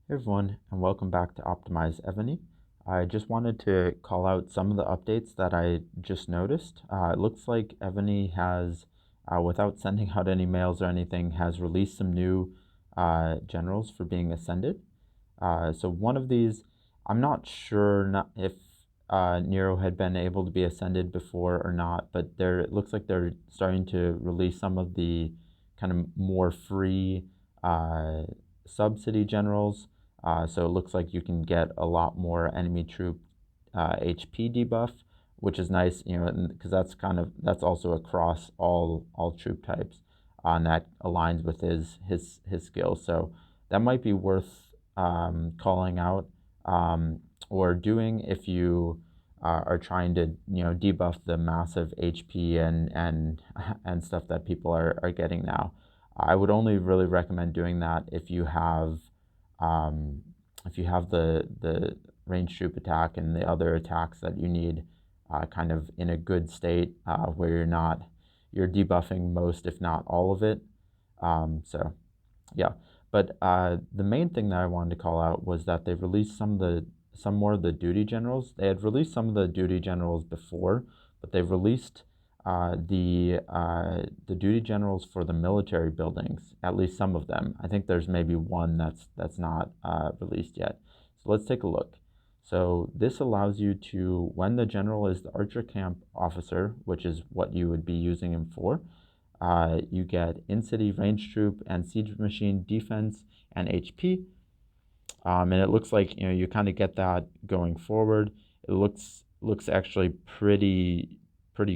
Hey everyone, and welcome back to Optimize Evony. I just wanted to call out some of the updates that I just noticed. It looks like Evony has, without sending out any mails or anything, has released some new generals for being ascended. So one of these, I'm not sure if Nero had been able to be ascended before or not, but it looks like they're starting to release some of the kind of more free sub-city generals. So it looks like you can get a lot more enemy troop HP debuff, which is nice, because that's also across all troop types, and that aligns with his skills. So that might be worth calling out or doing if you are trying to debuff the massive HP and stuff that people are getting now. I would only really recommend doing that um, if you have the range troop attack and the other attacks that you need kind of in a good state where you're debuffing most if not all of it. So yeah, but the main thing that I wanted to call out was that they released some more of the duty generals. They had released some of the duty generals before, but they released the duty generals for the military buildings. At least some of them. I think there's maybe one that's not released yet. So let's take a look. So this allows you to, when the general is the archer camp officer, which is what you would be using him for, you get in-city range troop and siege machine defense and HP. And it looks like you kind of get that going forward. It looks actually pretty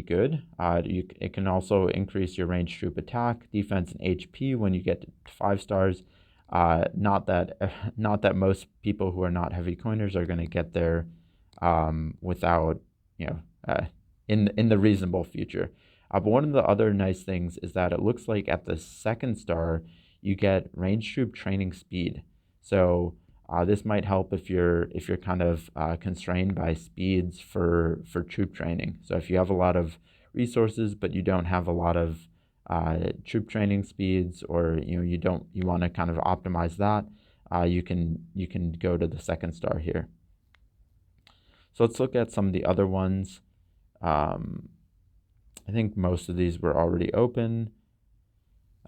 good. It can also increase your range troop attack, defense, and HP when you get to 5 stars. Not that most people who are not heavy coiners are going to get there without in the reasonable future. But one of the other nice things is that it looks like at the 2nd star you get range troop training speed. So this might help if you're kind of constrained by speeds for troop training. So if you have a lot of resources but you don't have a lot of troop training speeds, or you want to kind of optimize that, you can go to the 2nd star here. So let's look at some of the other ones. I think most of these were already open.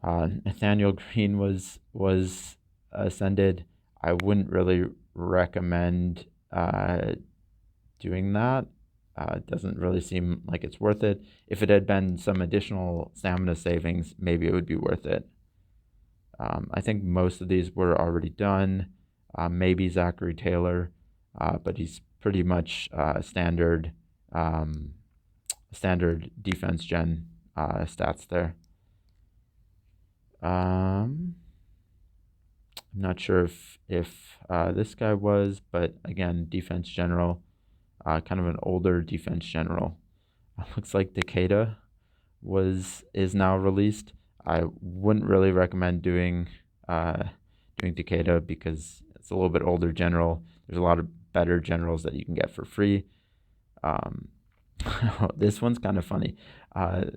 Nathaniel Green was ascended. I wouldn't really recommend doing that. It doesn't really seem like it's worth it. If it had been some additional stamina savings, maybe it would be worth it. I think most of these were already done. Maybe Zachary Taylor, but he's pretty much standard defense gen stats there. I'm not sure if this guy was, but again, defense general, kind of an older defense general. Looks like Takeda is now released. I wouldn't really recommend doing Takeda because it's a little bit older general. There's a lot of better generals that you can get for free. This one's kind of funny.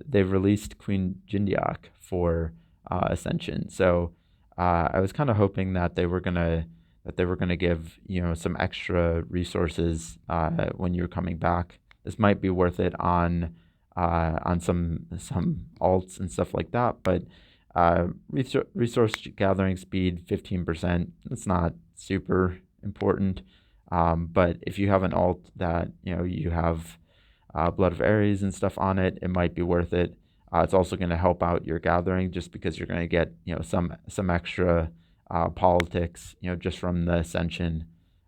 They've released Queen Jindiak for Ascension. So I was kind of hoping that they were gonna give some extra resources when you're coming back. This might be worth it on some alts and stuff like that. But resource gathering speed 15%. That's not super important. But if you have an alt that you have Blood of Ares and stuff on it, it might be worth it. It's also going to help out your gathering just because you're going to get some extra politics just from the Ascension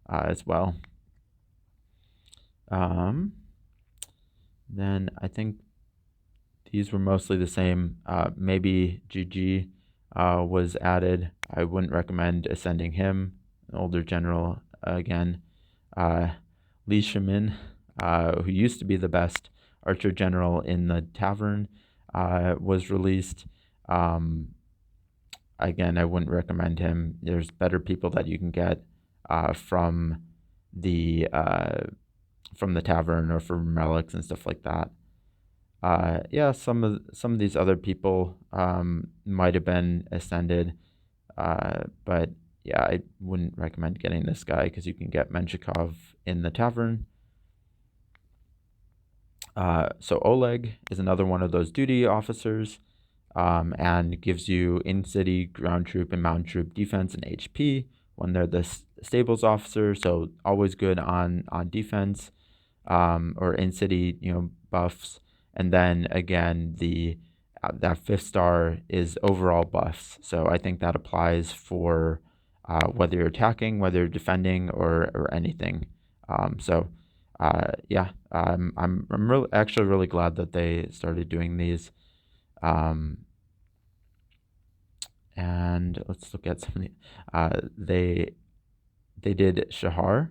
as well. Then I think these were mostly the same. Maybe GG was added. I wouldn't recommend ascending him. An older general again. Li Shimin, who used to be the best archer general in the tavern, was released. Again, I wouldn't recommend him. There's better people that you can get from the tavern or from relics and stuff like that. Yeah, some of these other people might have been ascended, but yeah, I wouldn't recommend getting this guy because you can get Menshikov in the tavern. So Oleg is another one of those duty officers, and gives you in-city ground troop and mountain troop defense and HP when they're the stables officer. So always good on defense, or in-city buffs. And then again, that 5th star is overall buffs. So I think that applies for whether you're attacking, whether you're defending, or anything. Yeah, I'm actually really glad that they started doing these. And let's look at some of the, they did Shahar,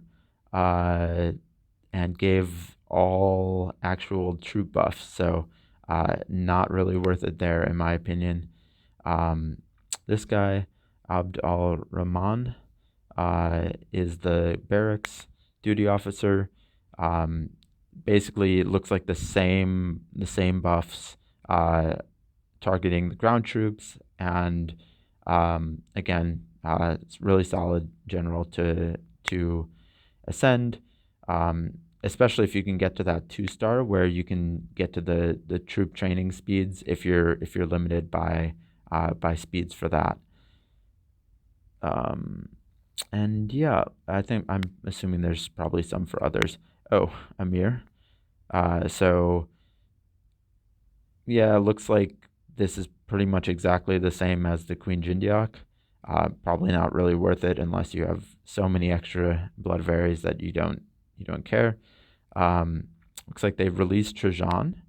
and gave all actual troop buffs. So not really worth it there, in my opinion. This guy, Abd al-Rahman, is the barracks duty officer. Basically, it looks like the same buffs, targeting the ground troops, and again, it's really solid general to ascend, especially if you can get to that 2-star where you can get to the troop training speeds if you're limited by speeds for that. And yeah, I'm assuming there's probably some for others. Oh, Amir. So yeah, it looks like this is pretty much exactly the same as the Queen Jindiak. Probably not really worth it unless you have so many extra blood varies that you don't care. Looks like they've released Trajan,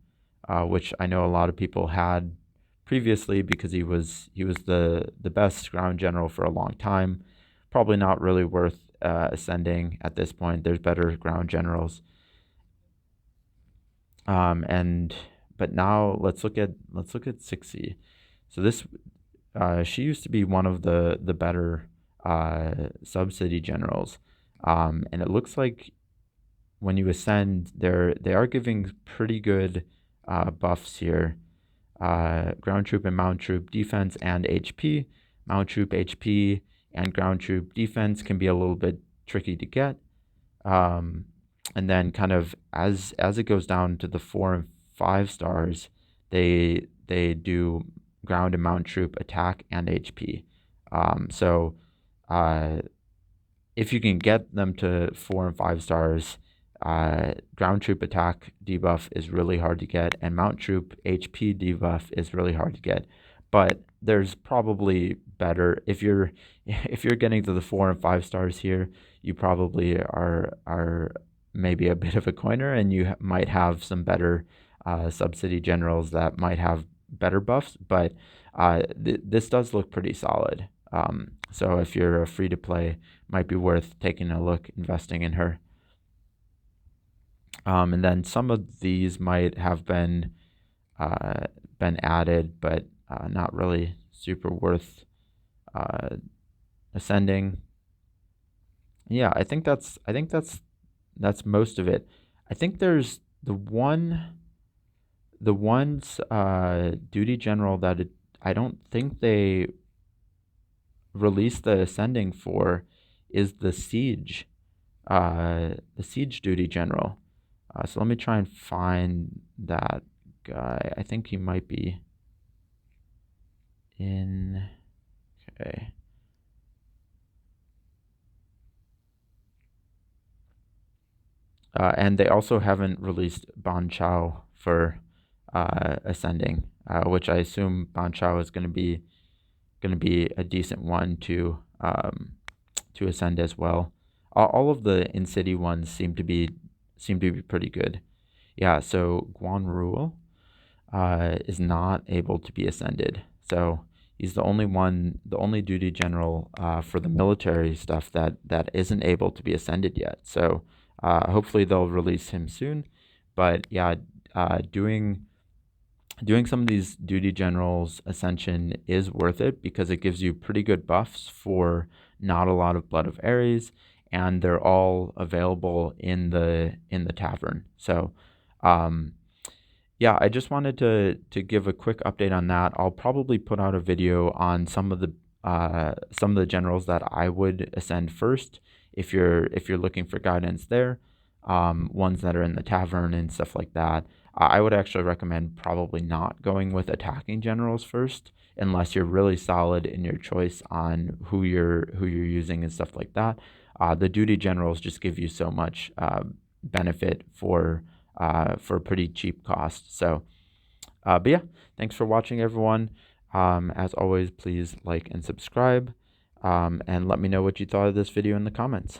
which I know a lot of people had previously because he was the best ground general for a long time. Probably not really worth ascending at this point. There's better ground generals. But now let's look at Sixi. So this, she used to be one of the better sub-city generals, and it looks like when you ascend, they are giving pretty good buffs here. Ground troop and mount troop defense and HP. Mount troop HP and ground troop defense can be a little bit tricky to get. And then kind of as it goes down to the 4 and 5 stars, they do ground and mount troop attack and HP. If you can get them to 4 and 5 stars, ground troop attack debuff is really hard to get, and mount troop HP debuff is really hard to get. But there's probably better if you're getting to the 4 and 5 stars here. You probably are maybe a bit of a coiner, and you might have some better sub-city generals that might have better buffs. But this does look pretty solid. So if you're a free to play, might be worth taking a look, investing in her. And then some of these might have been added, but not really super worth ascending. Yeah, I think that's most of it. I think there's the one duty general that I don't think they released the ascending for is the siege duty general. So let me try and find that guy. I think he might be in. Okay. And they also haven't released Ban Chao for ascending, which I assume Ban Chao is going to be a decent one to ascend as well. All of the in-city ones seem to be pretty good. Yeah, so Guan Ruo is not able to be ascended. So he's the only duty general for the military stuff that isn't able to be ascended yet. So hopefully they'll release him soon. But yeah, doing some of these duty generals ascension is worth it because it gives you pretty good buffs for not a lot of blood of Ares, and they're all available in the tavern. So yeah, I just wanted to give a quick update on that. I'll probably put out a video on some of the some of the generals that I would ascend first if you're looking for guidance there. Ones that are in the tavern and stuff like that. I would actually recommend probably not going with attacking generals first, unless you're really solid in your choice on who you're using and stuff like that. The duty generals just give you so much benefit for a pretty cheap cost. So, but yeah, thanks for watching, everyone. As always, please like and subscribe, and let me know what you thought of this video in the comments.